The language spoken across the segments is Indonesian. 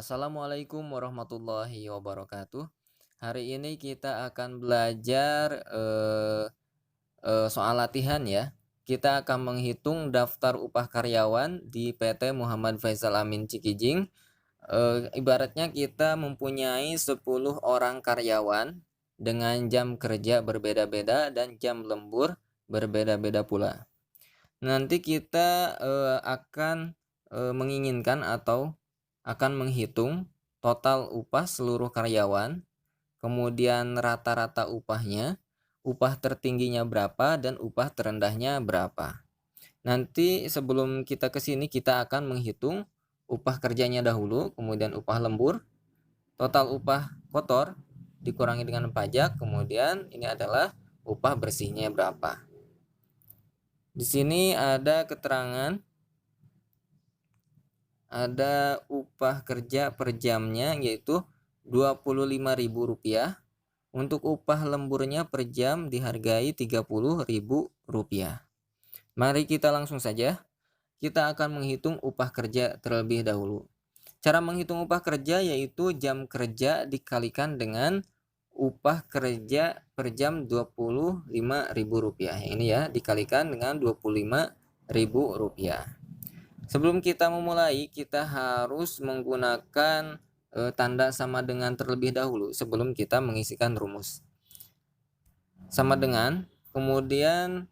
Assalamualaikum warahmatullahi wabarakatuh. Hari ini kita akan belajar soal latihan ya. Kita akan menghitung daftar upah karyawan di PT Muhammad Faisal Amin Cikijing. Ibaratnya kita mempunyai 10 orang karyawan dengan jam kerja berbeda-beda dan jam lembur berbeda-beda pula. Nanti kita akan menginginkan atau akan menghitung total upah seluruh karyawan, kemudian rata-rata upahnya, upah tertingginya berapa, dan upah terendahnya berapa. Nanti sebelum kita ke sini kita akan menghitung upah kerjanya dahulu, kemudian upah lembur, total upah kotor dikurangi dengan pajak, kemudian ini adalah upah bersihnya berapa. Di sini ada keterangan, ada upah kerja per jamnya yaitu Rp25.000. Untuk upah lemburnya per jam dihargai Rp30.000. Mari kita langsung saja. Kita akan menghitung upah kerja terlebih dahulu. Cara menghitung upah kerja yaitu jam kerja dikalikan dengan upah kerja per jam Rp25.000. Yang ini ya, dikalikan dengan Rp25.000. Sebelum kita memulai, kita harus menggunakan tanda sama dengan terlebih dahulu sebelum kita mengisikan rumus. Sama dengan, kemudian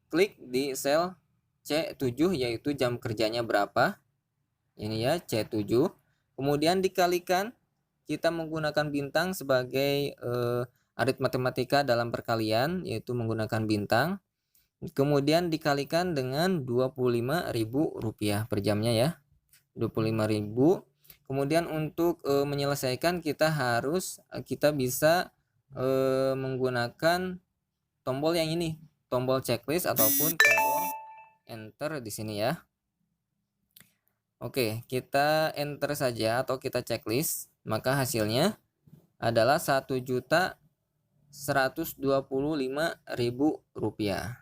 klik di sel C7 yaitu jam kerjanya berapa. Ini ya, C7. Kemudian dikalikan, kita menggunakan bintang sebagai aritmatika dalam perkalian, yaitu menggunakan bintang. Kemudian dikalikan dengan Rp25.000 per jamnya ya. 25.000. Kemudian untuk menyelesaikan kita bisa menggunakan tombol yang ini, tombol checklist ataupun tombol enter di sini ya. Oke, kita enter saja atau kita checklist, maka hasilnya adalah Rp1.125.000.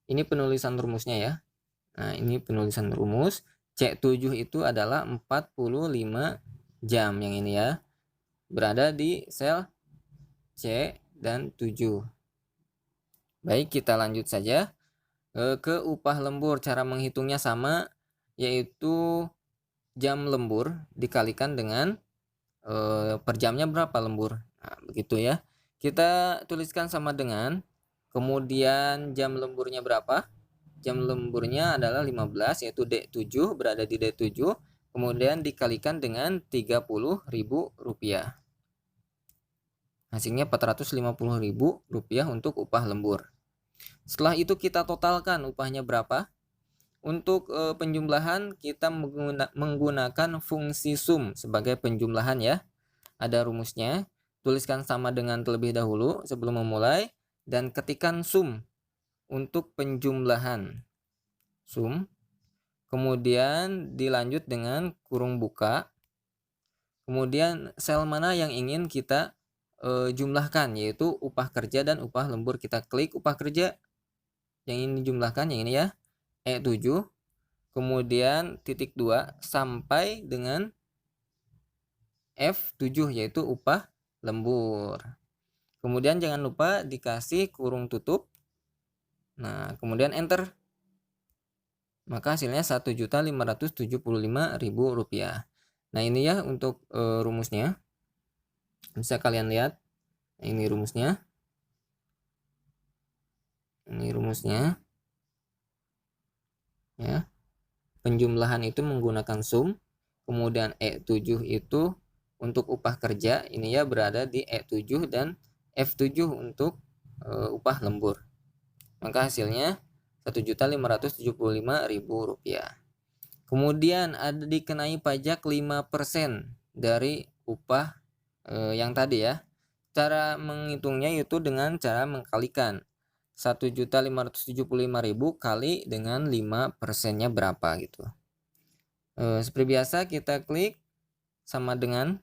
Ini penulisan rumusnya ya. Nah, ini penulisan rumus. C7 itu adalah 45 jam yang ini ya. Berada di sel C dan 7. Baik, kita lanjut saja ke upah lembur. Cara menghitungnya sama, yaitu jam lembur dikalikan dengan per jamnya berapa lembur. Nah, begitu ya. Kita tuliskan sama dengan, kemudian jam lemburnya berapa? Jam lemburnya adalah 15, yaitu D7, berada di D7, kemudian dikalikan dengan Rp30.000. Hasilnya Rp450.000 untuk upah lembur. Setelah itu kita totalkan upahnya berapa. Untuk penjumlahan kita menggunakan fungsi sum sebagai penjumlahan ya. Ada rumusnya. Tuliskan sama dengan terlebih dahulu sebelum memulai dan ketikkan sum untuk penjumlahan. Sum. Kemudian dilanjut dengan kurung buka. Kemudian sel mana yang ingin kita jumlahkan, yaitu upah kerja dan upah lembur. Kita klik upah kerja yang ingin dijumlahkan, yang ini ya, E7. Kemudian titik 2 sampai dengan F7 yaitu upah lembur. Kemudian jangan lupa dikasih kurung tutup. Nah, kemudian enter. Maka hasilnya Rp1.575.000. Nah, ini ya untuk rumusnya. Bisa kalian lihat. Ini rumusnya. Ini rumusnya. Ya. Penjumlahan itu menggunakan sum. Kemudian E7 itu untuk upah kerja. Ini ya berada di E7 dan F7 untuk upah lembur. Maka hasilnya Rp1.575.000. Kemudian ada dikenai pajak 5% dari upah yang tadi ya. Cara menghitungnya yaitu dengan cara mengkalikan 1.575.000 kali dengan 5%-nya berapa gitu. Seperti biasa kita klik sama dengan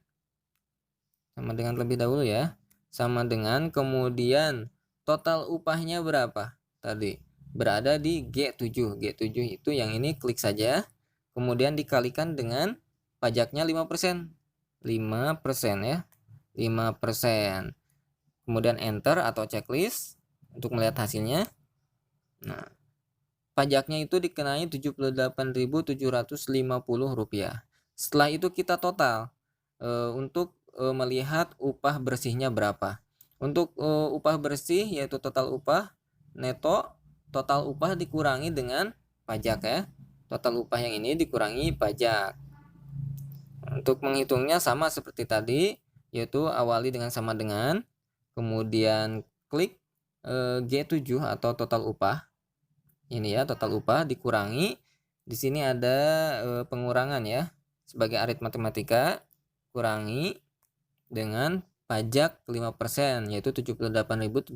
terlebih dahulu ya. Sama dengan, kemudian total upahnya berapa tadi? Berada di G7. G7 itu yang ini, klik saja. Kemudian dikalikan dengan pajaknya 5%. 5% ya. 5%. Kemudian enter atau checklist untuk melihat hasilnya. Nah, pajaknya itu dikenai Rp78.750. Setelah itu kita total untuk melihat upah bersihnya berapa. Untuk upah bersih yaitu total upah neto, total upah dikurangi dengan pajak ya. Total upah yang ini dikurangi pajak. Untuk menghitungnya sama seperti tadi, yaitu awali dengan sama dengan, kemudian klik G7 atau total upah. Ini ya, total upah dikurangi. Di sini ada pengurangan ya. Sebagai aritmatika, kurangi dengan pajak 5% yaitu 78.750.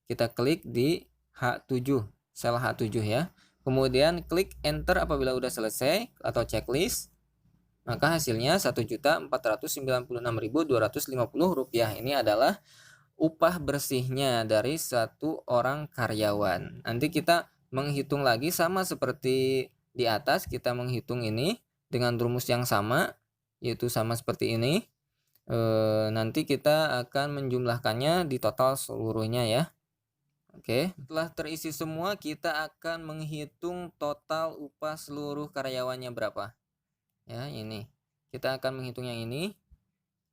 Kita klik di H7, sel H7 ya. Kemudian klik enter apabila sudah selesai atau checklist. Maka hasilnya Rp1.496.250. Ini adalah upah bersihnya dari satu orang karyawan. Nanti kita menghitung lagi sama seperti di atas, kita menghitung ini dengan rumus yang sama, yaitu sama seperti ini. Nanti kita akan menjumlahkannya di total seluruhnya ya. Oke, setelah terisi semua, kita akan menghitung total upah seluruh karyawannya berapa. Ya, ini. Kita akan menghitung yang ini.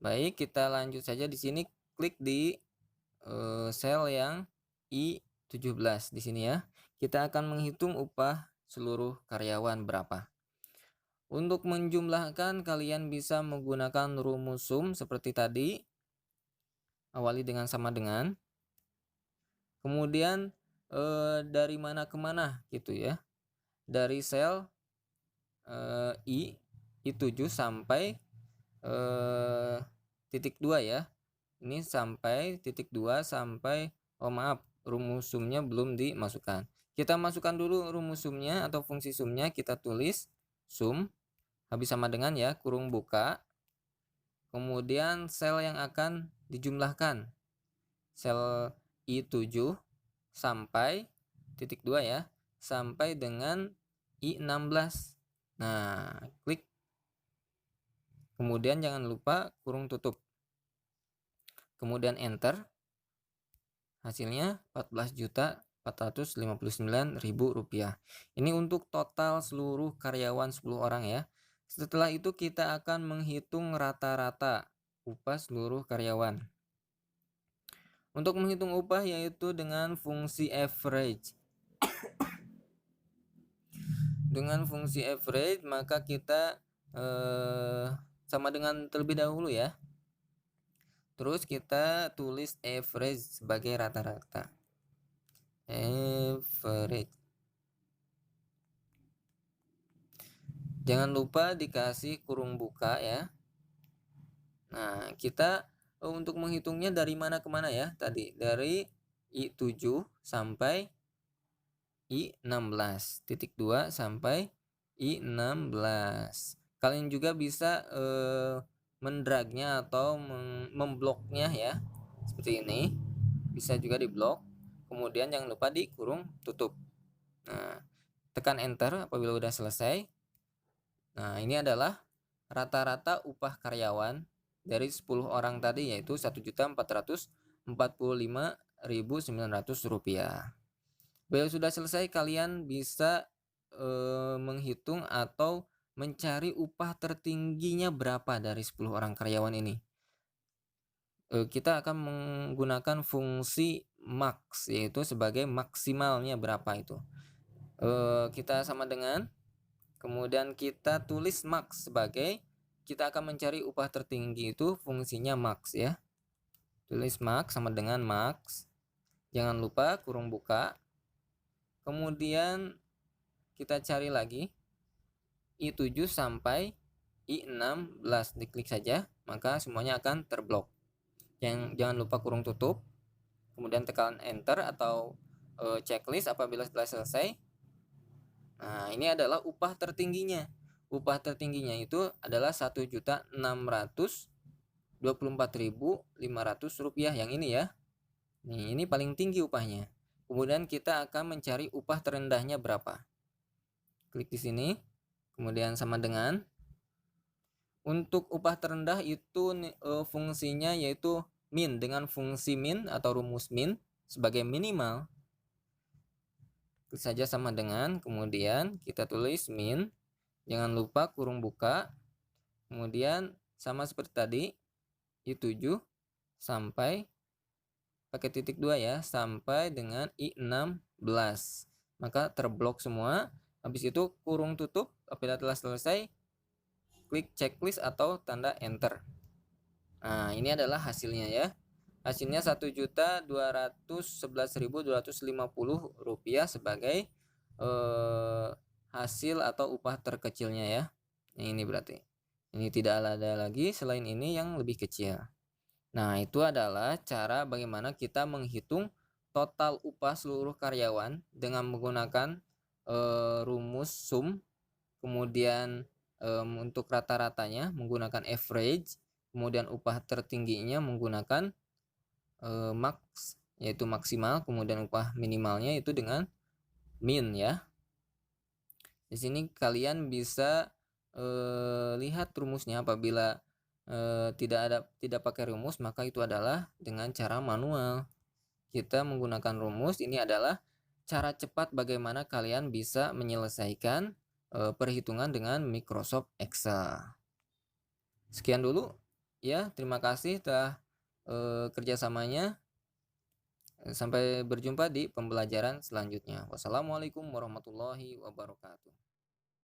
Baik, kita lanjut saja di sini, klik di sel yang I17 di sini ya. Kita akan menghitung upah seluruh karyawan berapa. Untuk menjumlahkan kalian bisa menggunakan rumus sum seperti tadi. Awali dengan sama dengan. Kemudian dari mana ke mana gitu ya. Dari sel I7 sampai titik 2 ya. Ini sampai titik 2 sampai rumus sumnya belum dimasukkan. Kita masukkan dulu rumus sumnya atau fungsi sumnya, kita tulis sum habis sama dengan ya, kurung buka. Kemudian sel yang akan dijumlahkan. Sel I7 sampai titik 2 ya, sampai dengan I16. Nah, klik. Kemudian jangan lupa kurung tutup. Kemudian enter. Hasilnya Rp14.459.000. Ini untuk total seluruh karyawan 10 orang ya. Setelah itu kita akan menghitung rata-rata upah seluruh karyawan. Untuk menghitung upah yaitu dengan fungsi average. Dengan fungsi average maka kita sama dengan terlebih dahulu ya. Terus kita tulis average sebagai rata-rata. Average. Jangan lupa dikasih kurung buka ya. Nah, kita untuk menghitungnya dari mana ke mana ya tadi? Dari I7 sampai I16, titik 2 sampai I16. Kalian juga bisa mendragnya atau membloknya ya, seperti ini. Bisa juga diblok. Kemudian jangan lupa di kurung tutup. Nah, tekan enter apabila sudah selesai. Nah, ini adalah rata-rata upah karyawan dari 10 orang tadi, yaitu Rp1.445.900. Bila sudah selesai, kalian bisa menghitung atau mencari upah tertingginya berapa dari 10 orang karyawan ini. Kita akan menggunakan fungsi max, yaitu sebagai maksimalnya berapa itu. Kita sama dengan, kemudian kita tulis max sebagai, kita akan mencari upah tertinggi itu fungsinya max ya. Tulis max sama dengan max. Jangan lupa kurung buka. Kemudian kita cari lagi I7 sampai I16, diklik saja, maka semuanya akan terblok. Jangan lupa kurung tutup. Kemudian tekan enter atau checklist apabila sudah selesai. Nah, ini adalah upah tertingginya. Upah tertingginya itu adalah Rp1.624.500 yang ini ya. Ini paling tinggi upahnya. Kemudian kita akan mencari upah terendahnya berapa. Klik di sini. Kemudian sama dengan. Untuk upah terendah itu fungsinya yaitu min, dengan fungsi min atau rumus min sebagai minimal. Itu saja sama dengan, kemudian kita tulis min, jangan lupa kurung buka, kemudian sama seperti tadi, I7 sampai pakai titik 2 ya, sampai dengan I16. Maka terblok semua. Habis itu kurung tutup. Apabila telah selesai, klik checklist atau tanda enter. Nah, ini adalah hasilnya ya. Hasilnya Rp1.211.250 sebagai hasil atau upah terkecilnya ya. Yang ini berarti. Ini tidak ada lagi selain ini yang lebih kecil. Nah, itu adalah cara bagaimana kita menghitung total upah seluruh karyawan dengan menggunakan rumus sum, kemudian untuk rata-ratanya menggunakan average, kemudian upah tertingginya menggunakan max, yaitu maksimal, kemudian upah minimalnya itu dengan min ya. Di sini kalian bisa lihat rumusnya. Apabila tidak pakai rumus, maka itu adalah dengan cara manual. Kita menggunakan rumus, ini adalah cara cepat bagaimana kalian bisa menyelesaikan perhitungan dengan Microsoft Excel. Sekian dulu ya, terima kasih telah kerjasamanya. Sampai berjumpa di pembelajaran selanjutnya. Wassalamualaikum warahmatullahi wabarakatuh.